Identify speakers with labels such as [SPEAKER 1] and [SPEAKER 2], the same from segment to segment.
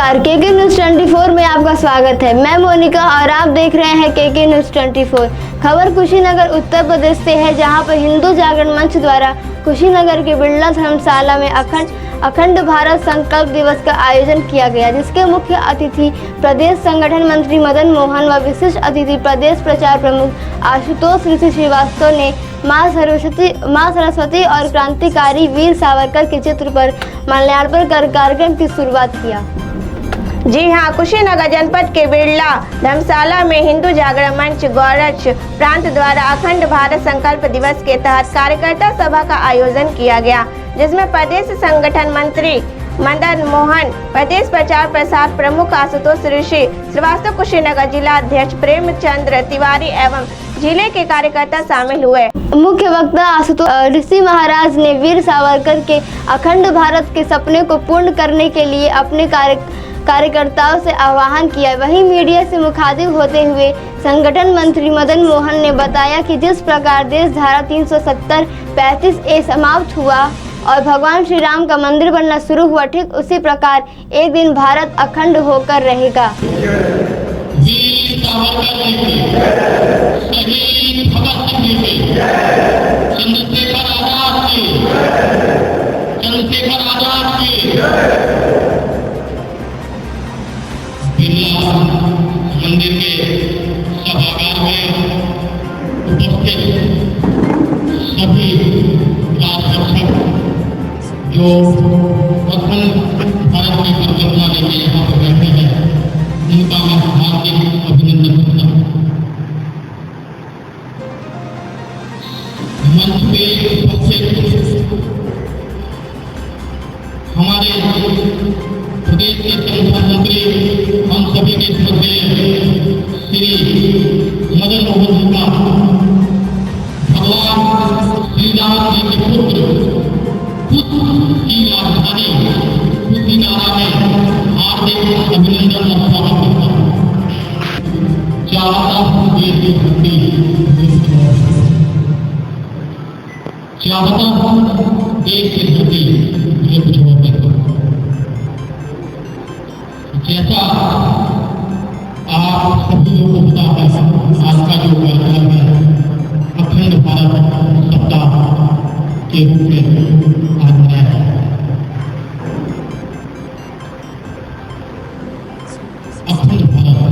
[SPEAKER 1] नमस्कार, केके न्यूज़ 24 में आपका स्वागत है। मैं मोनिका और आप देख रहे हैं केके न्यूज़ 24। खबर कुशीनगर उत्तर प्रदेश से है, जहां पर हिंदू जागरण मंच द्वारा कुशीनगर के बिरला धर्मशाला में अखंड भारत संकल्प दिवस का आयोजन किया गया, जिसके मुख्य अतिथि प्रदेश संगठन मंत्री मदन मोहन व विशिष्ट अतिथि प्रदेश प्रचार प्रमुख आशुतोष ऋषि श्रीवास्तव ने मां सरस्वती और क्रांतिकारी वीर सावरकर के चित्र पर माल्यार्पण कर कार्यक्रम की शुरुआत किया।
[SPEAKER 2] जी हां, कुशीनगर जनपद के बिरला धर्मशाला में हिंदू जागरण मंच गौरच प्रांत द्वारा अखंड भारत संकल्प दिवस के तहत कार्यकर्ता सभा का आयोजन किया गया, जिसमें प्रदेश संगठन मंत्री मदन मोहन, प्रदेश प्रचार प्रसार प्रमुख आशुतोष ऋषि श्रीवास्तव, कुशीनगर जिला अध्यक्ष प्रेमचंद्र तिवारी एवं जिले के कार्यकर्ता शामिल हुए।
[SPEAKER 1] मुख्य वक्ता आशुतोष ऋषि महाराज ने वीर सावरकर के अखंड भारत के सपने को पूर्ण करने के लिए अपने कार्यकर्ताओं से आह्वान किया। वहीं मीडिया से मुखातिब होते हुए संगठन मंत्री मदन मोहन ने बताया कि जिस प्रकार देश धारा 370-35A समाप्त हुआ और भगवान श्री राम का मंदिर बनना शुरू हुआ, ठीक उसी प्रकार एक दिन भारत अखंड होकर रहेगा।
[SPEAKER 3] वीर सावरकर जी की, शहीद भगत सिंह जी की, चंद्रशेखर आजाद की, बिरला मंदिर के सभागार में उपस्थित सभी राजरक्षक जो अखंड भारत की परिकल्पना लेके यहाँ पर बैठे हैं, उनका मैं हार्दिक अभिनंदन करता हूँ। मंच पे उपस्थित हमारे प्रदेश के संगठन मंत्री हम सभी के श्रद्धेय श्री मदन मोहन जी का भगवान श्री राम जी के पुत्र की राजधानी कुशीनगर में हार्दिक अभिनंदन और स्वागत करता हूँ। चाहता हूँ देश की धरती, चाहता हूँ देश की धरती मुझे कुछ और देखो। जैसा आप सभी लोगों को पता है, आज का जो कार्यक्रम है अखंड भारत सप्ताह के रूप में आज मनाया है। अखंड भारत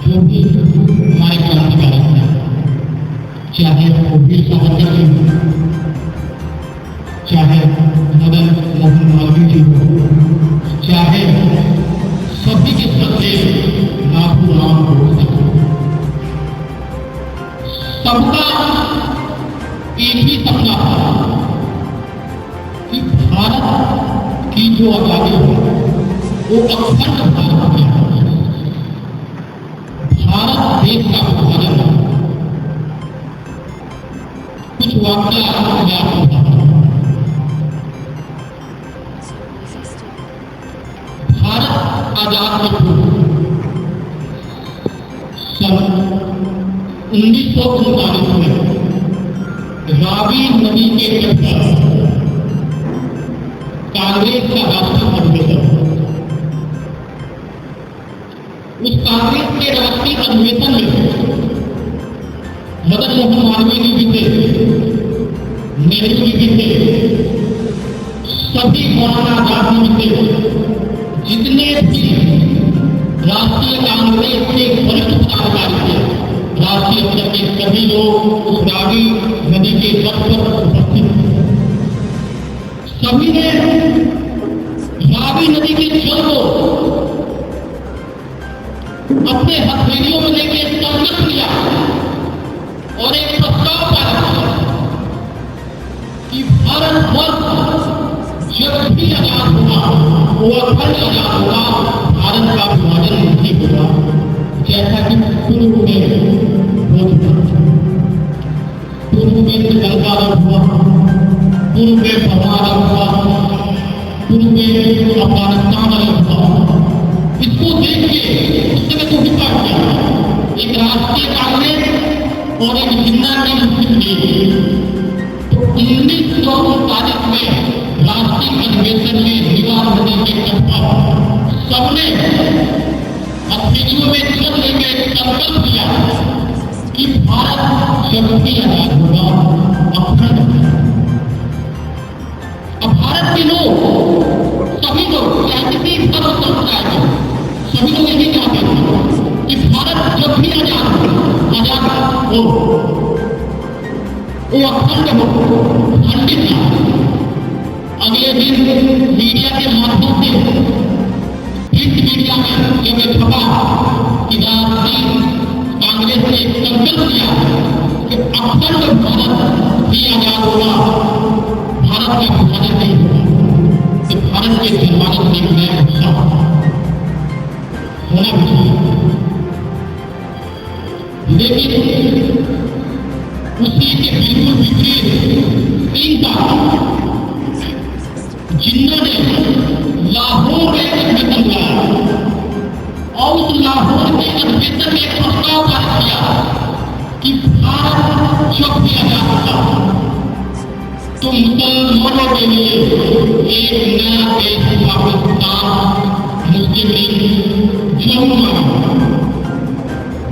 [SPEAKER 3] जो भी हमारे क्रांतिकारी हैं, चाहे वो वीर सावरकर जी हो, चाहे मदन मोहन मालवीय जी हो, चाहे सभी के सत्य नाथूराम गोडसे, सबका एक ही सपना था कि भारत की जो आजादी है वो अखंड भारत की है। भारत देश का विभाजन है। कुछ वाकया मैं आपको बताता हूँ। भारत आजाद के पूर्व सन 1939 में रावी नदी के तट पर कांग्रेस का राष्ट्रीय अधिवेशन, उस कांग्रेस के राष्ट्रीय अधिवेशन में मदन मोहन मालवीय जी भी थे, नेहरू जी भी थे, सभी मौलाना आजाद जी भी थे, जितने भी राष्ट्रीय कांग्रेस के वरिष्ठ पदाधिकारी थे, राष्ट्रीय स्तर के सभी लोग उस रावी नदी के तट पर उपस्थित थे। सभी ने रावी नदी के जल को अपने हथेलियों में लेके संकल्प लिया और एक प्रस्ताव पारित किया कि भारत वर्ष जब भी आजाद होगा वो अखंड आजाद होगा, भारत का विभाजन नहीं होगा, जैसा कि पूर्व में हो चुका। पूर्व में श्रीलंका हुआ, पूर्व में बर्मा हुआ, पूर्व में अफगानिस्तान हुआ। इसको देख के उस समय तो विचार किया एक राष्ट्रीय कांग्रेस और एक जिंदा की मुस्लिम लीग। तो 1939 में राष्ट्रीय अधिवेशन में दीवार होने के तत्पर सबने हथेलियों में जल लेकर संकल्प लिया कि भारत जब भी आजाद होगा अखंड होगा। अब भारत के लोग सभी लोग चाहे किसी धर्म संप्रदाय के सभी लोग यही चाहते हैं कि भारत जब भी आजाद हो वो अखंड हो, खंडित ना। अगले दिन मीडिया के माध्यम से प्रिंट मीडिया में जब छपा कि कांग्रेस ने संकल्प लिया कि अखंड भारत भी आजाद होगा, भारत का विभाजन नहीं होगा, तो भारत के विभाजन से नया हिस्सा होना भी चाहिए। लेकिन उसी के बिल्कुल विपरीत 3 बार जिन्ना ने लाहौर में अधिवेशन लाया और उस लाहौर के अधिवेशन में एक प्रस्ताव पारित किया कि भारत जब भी आजाद होगा तो मुसलमानों के लिए एक नया देश पाकिस्तान मुस्लिम लीग जरूर मांगा।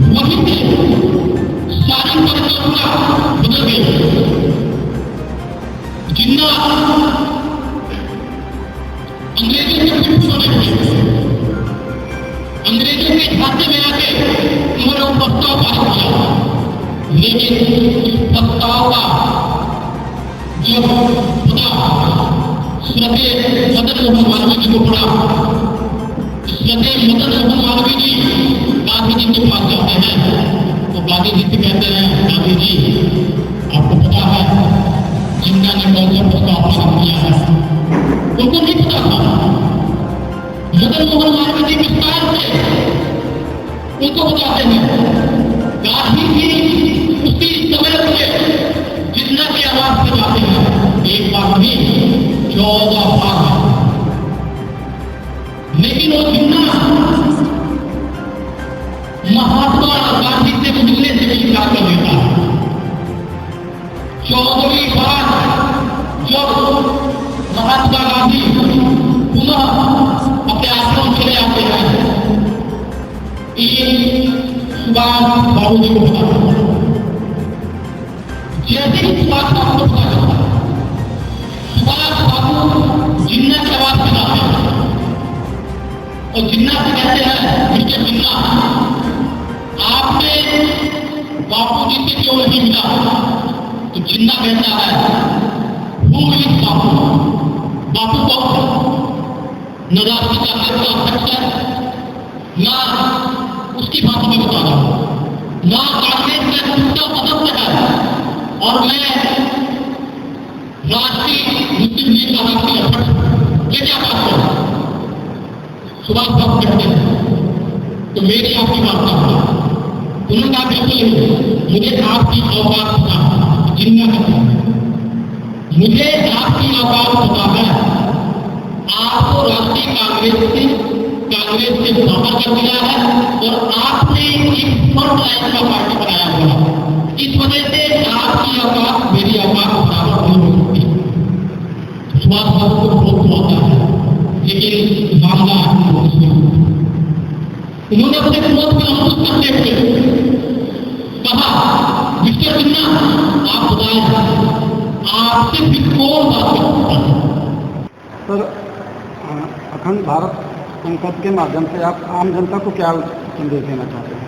[SPEAKER 3] वहीं से सारी परिकल्पना बदल गई। जिन्ना अंग्रेजों के पिट्ठू बने हुए, अंग्रेजों के झांसे में आके उन्होंने वो प्रस्ताव पारित किया। लेकिन इस प्रस्ताव का जब पता श्रद्धेय मदन मोहन मालवीय जी को पड़ा, श्रद्धेय मदन मोहन मालवीय जी गांधी जी के पास जाते हैं तो गांधी जी से कहते हैं, गांधी जी आपको पता है जिन्ना ने कौन सा प्रस्ताव पारित किया है? उनको नहीं पता था। मदन मोहन मालवीय जी विस्तार से उनको बताते हैं। गांधी जी उसी समय से जिन्ना की आवाज से जाते हैं, एक बार नहीं 14 बार। लेकिन वो जिन्ना महात्मा गांधी से मिलने से भी इनकार कर देता है। 14वीं बार जब महात्मा गांधी पुनः अपने आश्रम चले आते हैं, सुभाष बाबू जी को पता। जैसे ही सुभाष बाबू को पता चलता, सुभाष बाबू जिन्ना की आवाज से जाते हैं और जिन्ना से कहते हैं, मिस्टर जिन्ना आपने बापू जी से क्यों नहीं मिला? तो जिन्ना कहता है वो इस बापू कौन? न राष्ट्रीय कांग्रेस का अध्यक्ष है, न उसकी बात में बता रहा हूं, न कांग्रेस का उसका सदस्य है, और मैं राष्ट्रीय मुस्लिम लीग का राष्ट्रीय अध्यक्ष। ये क्या बात है? सुभाष बाबू कहते हैं तो मेरी आपकी बात का उन्होंने कहा बिल्कुल नहीं, मुझे आपकी औकात पता, जिन्ना का मुझे आपकी औकात पता है। आपको राष्ट्रीय कांग्रेस से बाहर कर दिया है और आपने एक फ्रंट लाइन का पार्टी बनाया हुआ है। इस वजह से आपकी औकात मेरी औकात बराबर नहीं हो सकती। सुभाष बाबू को बहुत होता है, लेकिन मामला उन्होंने अपने क्रोध में अंकुश करते हुए कहा, मिस्टर जिन्ना आप बताएं आपसे भी कौन बात करता है?
[SPEAKER 4] सर, अखंड भारत संकल्प के माध्यम से आप आम जनता को क्या संदेश देना चाहते हैं?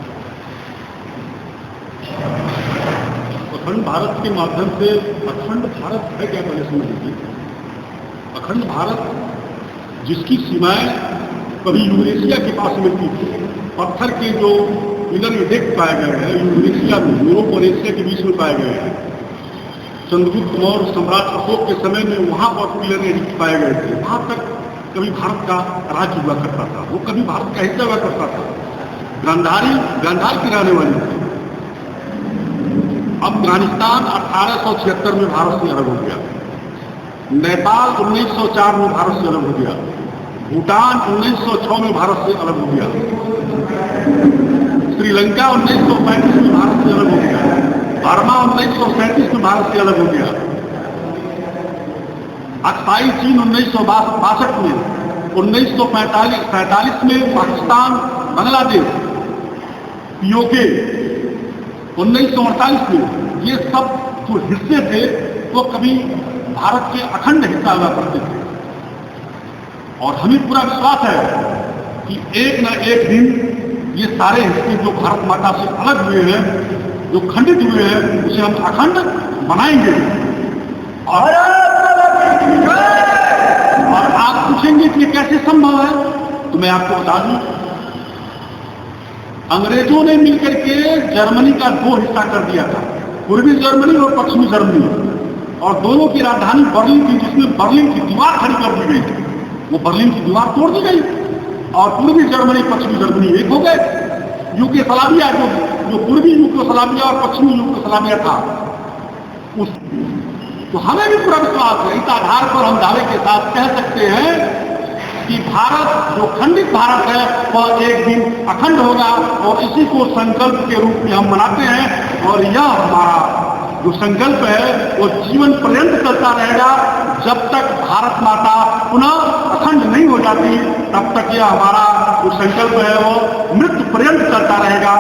[SPEAKER 5] अखंड भारत के माध्यम से अखंड भारत है क्या, पहले समझ लीजिए। अखंड भारत जिसकी सीमाएं कभी यूरेशिया के पास मिलती थी, पत्थर के जो पिलर इफेक्ट पाए गए हैं यूरेशिया में, यूरोप और एशिया के बीच में पाए गए हैं। चंद्रगुप्त मौर्य सम्राट अशोक के समय में वहां पर पिलर इफेक्ट पाए गए थे। वहां तक कभी भारत का राज्य हुआ करता था, वो कभी भारत का हिस्सा हुआ करता था। गांधार की रहने वाली थी। अफगानिस्तान 1876 में भारत से अलग हो गया। नेपाल 1904 में भारत से अलग हो गया। भूटान 1906 में भारत से अलग हो गया। श्रीलंका 1935 में भारत से अलग हो गया। बर्मा 1937 में भारत से अलग हो गया। अक्साई चीन 1962 में, 1945 में पाकिस्तान, बांग्लादेश, पीओके 1948 में, ये सब जो हिस्से थे वो कभी भारत के अखंड हिस्सा हुआ करते थे। और हमें पूरा विश्वास है कि एक न एक दिन ये सारे हिस्से जो भारत माता से अलग हुए हैं, जो खंडित हुए हैं, उसे हम अखंड बनाएंगे। और आप पूछेंगे कि ये कैसे संभव है, तो मैं आपको बता दूं, अंग्रेजों ने मिलकर के जर्मनी का दो हिस्सा कर दिया था, पूर्वी जर्मनी और पश्चिमी जर्मनी, और दोनों की राजधानी बर्लिन थी, जिसमें बर्लिन की दीवार खड़ी कर दी गई थी। वो बर्लिन की दीवार तोड़ दी गई और पूर्वी जर्मनी पश्चिमी जर्मनी एक हो गए। यूगोस्लाविया जो पूर्वी यूगोस्लाविया और पश्चिमी यूगोस्लाविया था, उस तो हमें भी पूरा विश्वास है, इस आधार पर हम दावे के साथ कह सकते हैं कि भारत, जो खंडित भारत है, वह एक दिन अखंड होगा, और इसी को संकल्प के रूप में हम मनाते हैं। और यह हमारा जो संकल्प है वो जीवन पर्यंत चलता रहेगा, जब तक भारत माता पुनः अखंड नहीं हो जाती, तब तक यह हमारा जो संकल्प है वो मृत्यु पर्यंत चलता रहेगा।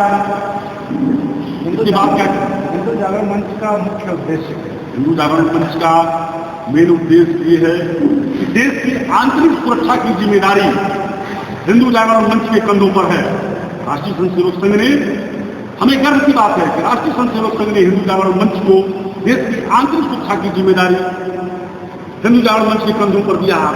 [SPEAKER 5] इनकी बात क्या है?
[SPEAKER 4] हिंदू जागरण मंच का मुख्य उद्देश्य है,
[SPEAKER 5] हिंदू जागरण मंच का मेन उद्देश्य ये है कि देश की आंतरिक सुरक्षा की जिम्मेदारी हिंदू जागरण मंच के कंधों पर है। राष्ट्रीय स्वयं सेवक संघ ने, हमें गर्व की बात है कि राष्ट्रीय स्वयं सेवक संघ ने हिंदू जागरण मंच को देश की आंतरिक सुरक्षा की जिम्मेदारी हिंदू जागरण मंच के कंधों पर दिया है।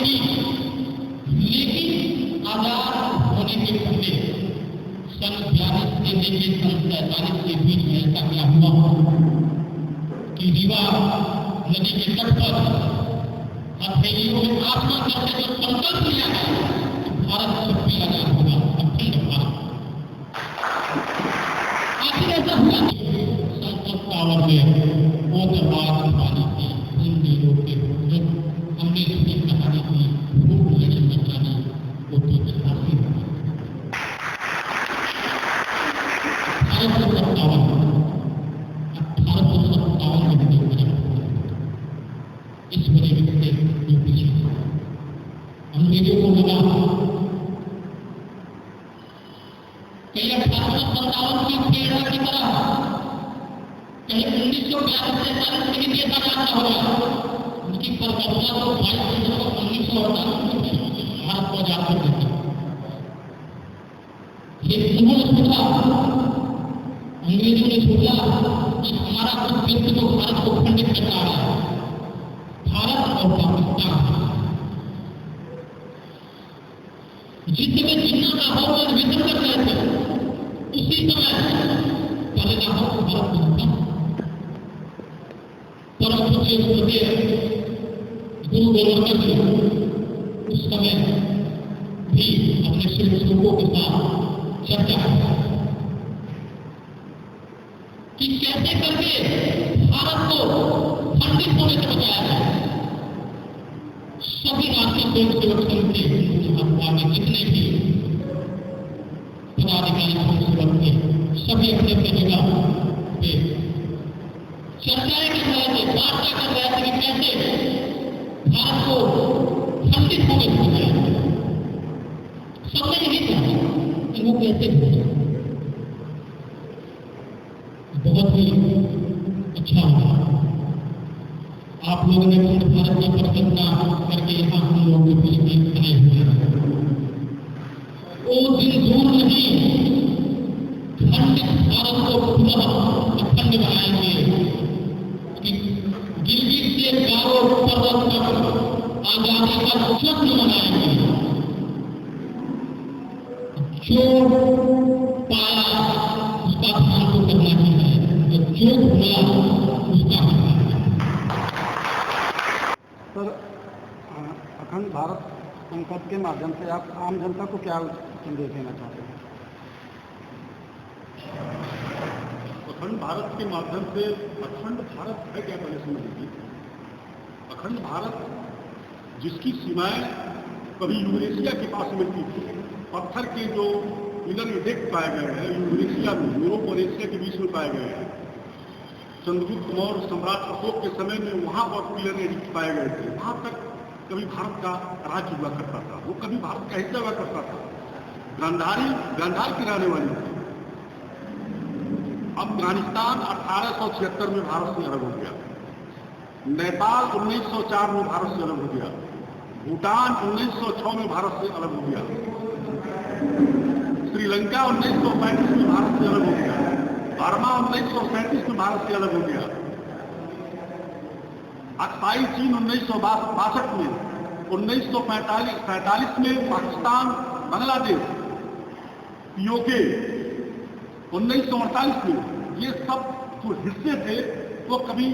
[SPEAKER 3] की, लेकिन आजाद होने के पहले सन 42 से लेकर सन 47 के बीच में ऐसा क्या हुआ कि रीवा नदी के तट पर हथेलियों में आत्मा करके जो संकल्प लिया गया कि भारत जब भी आजाद होगा, अखंड भारत। आखिर ऐसा हुआ संसद टावर में वो दरबार पानी थी, उन दिनों के बुजुर्ग हमने इसकी कहानी की रूप लड़ी बचानी वो तो हासिल हुआ। 1857 में भी इस वजह से जो पीछे अंग्रेजों को लगा कहीं 1857 की प्रेरणा की तरह कहीं 1942 से कहीं नेता जाता होगा, उनकी परिकल्पना तो 22 दिसंबर 1948 भारत को आजाद कर देती। लेकिन उन्होंने सोचा, अंग्रेजों ने सोचा कि हमारा उद्देश्य तो भारत को खंडित करना है, भारत और पाकिस्तान जिस समय जिन्ना का हर वितरण कर रहे थे, उसी समय पहले भारत को परम पूज्य गुरु गोवर्धन जी उस समय भी अपने शिक्षकों के साथ चर्चा कि कैसे करके भारत को खंडित होने से बचाया जाए। सभी राष्ट्रीय स्वयंसेवक समिति अखबार में जितने भी पदाधिकारी स्वयंसेवक थे, सभी अपने अपने जगह पे चर्चाएं कर रहे थे, वार्ता कर रहे थे कि कैसे भारत को खंडित होने से बचाया जाए। सबने यही कहा कि वो कैसे हो। बहुत ही अच्छा हुआ आप लोगों ने खंड भारत की परिकल्पना करके यहाँ हम लोगों के बीच में आए हुए हैं। वो दिन दूर नहीं, खंडित भारत को पुनः अखंड बनाएंगे कि गिलगित से गारो पर्वत तक आजादी का जश्न मनाएंगे। जो पाया उसका ध्यान को करना चाहिए, जो भूला उसका
[SPEAKER 4] सर, अखंड भारत संसद के माध्यम से आप आम जनता को क्या संदेश देना चाहते हैं?
[SPEAKER 5] अखंड भारत के माध्यम से अखंड भारत है क्या, पहले समझ लीजिए। अखंड भारत जिसकी सीमाएं कभी यूरेशिया के पास मिलती थी, पत्थर के जो पिलर इफेक्ट पाए गए हैं यूरेशिया में, यूरोप और एशिया के बीच में पाए गए हैं। चंद्रगुप्त मौर्य सम्राट अशोक के समय में वहां पर पिलर एडिक्ट पाए गए थे। वहां तक कभी भारत का राज्य हुआ करता था, वो कभी भारत का हिस्सा हुआ करता था। गांधार की रहने वाली थी। अफगानिस्तान 1876 में भारत से अलग हो गया, नेपाल 1904 में भारत से अलग हो गया, भूटान 1906 में भारत से अलग हो गया, श्रीलंका 1935 में भारत से अलग हो गया, बर्मा 1937 में भारत से अलग हो गया, अक्साई चीन 1962 में, 1945 में पाकिस्तान, बांग्लादेश, पीओके 1948 में, ये सब जो हिस्से थे वो कभी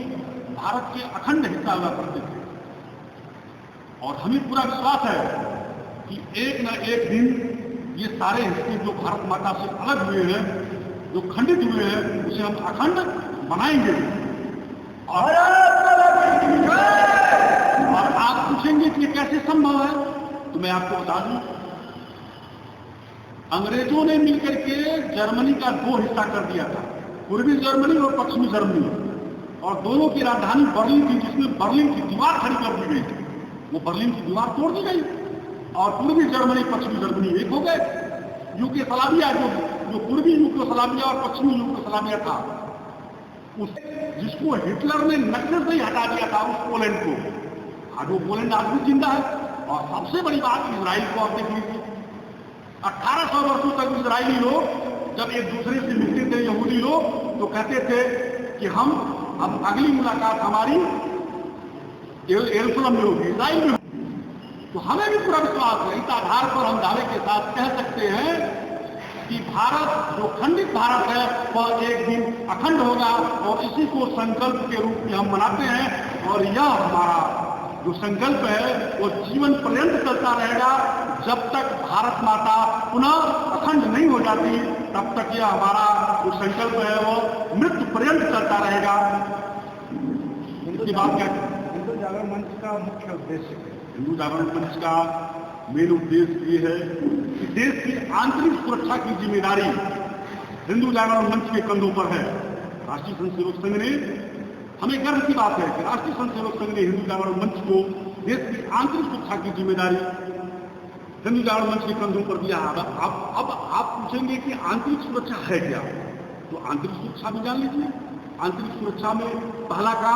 [SPEAKER 5] भारत के अखंड हिस्सा हुआ करते थे। और हमें पूरा विश्वास है कि एक न एक दिन ये सारे हिस्से जो भारत माता से अलग हुए हैं, जो खंडित हुए हैं, उसे हम अखंड बनाएंगे। और आप पूछेंगे कि कैसे संभव है, तो मैं आपको बता दूं, अंग्रेजों ने मिलकर के जर्मनी का दो हिस्सा कर दिया था, पूर्वी जर्मनी और पश्चिमी जर्मनी, और दोनों की राजधानी बर्लिन थी, जिसमें बर्लिन की दीवार खड़ी कर दी गई थी। वो बर्लिन की दीवार तोड़ दी गई और पूर्वी जर्मनी पश्चिमी जर्मनी एक हो गए। यूगोस्लाविया जो पूर्वी यूगोस्लाविया और पश्चिमी यूगोस्लाविया था, उस जिसको हिटलर ने नक्शे से ही हटा दिया था, उस पोलैंड को, आज वो पोलैंड आज भी जिंदा है। और सबसे बड़ी बात, इजराइल को आप देख लीजिए, 1800 वर्षों तक इजरायली लोग जब एक दूसरे से मिलते थे, यहूदी लोग, तो कहते थे कि हम अब अगली मुलाकात हमारी यरूशलेम में होगी, इजराइल में होगी। तो हमें भी पूरा विश्वास है, इस आधार पर हम दावे के साथ कह सकते हैं कि भारत जो खंडित भारत है वह एक दिन अखंड होगा, और इसी को संकल्प के रूप में हम मनाते हैं। और यह हमारा जो संकल्प है वो जीवन पर्यंत चलता रहेगा। जब तक भारत माता पुनः अखंड नहीं हो जाती तब तक यह हमारा जो संकल्प है वो मृत्यु पर्यंत चलता रहेगा। इसकी बात क्या है?
[SPEAKER 4] हिंदू जागरण मंच का मुख्य उद्देश्य है?
[SPEAKER 5] हिंदू जागरण मंच का मेन उद्देश्य ये है कि देश की आंतरिक सुरक्षा की जिम्मेदारी हिंदू जागरण मंच के कंधों पर है। राष्ट्रीय स्वयंसेवक संघ ने, हमें गर्व की बात है कि राष्ट्रीय स्वयंसेवक संघ ने हिंदू जागरण मंच को देश की आंतरिक सुरक्षा की जिम्मेदारी हिंदू जागरण मंच के कंधों पर दिया। अब आप पूछेंगे कि आंतरिक सुरक्षा है क्या, तो आंतरिक सुरक्षा भी जान लीजिए। आंतरिक सुरक्षा में पहला काम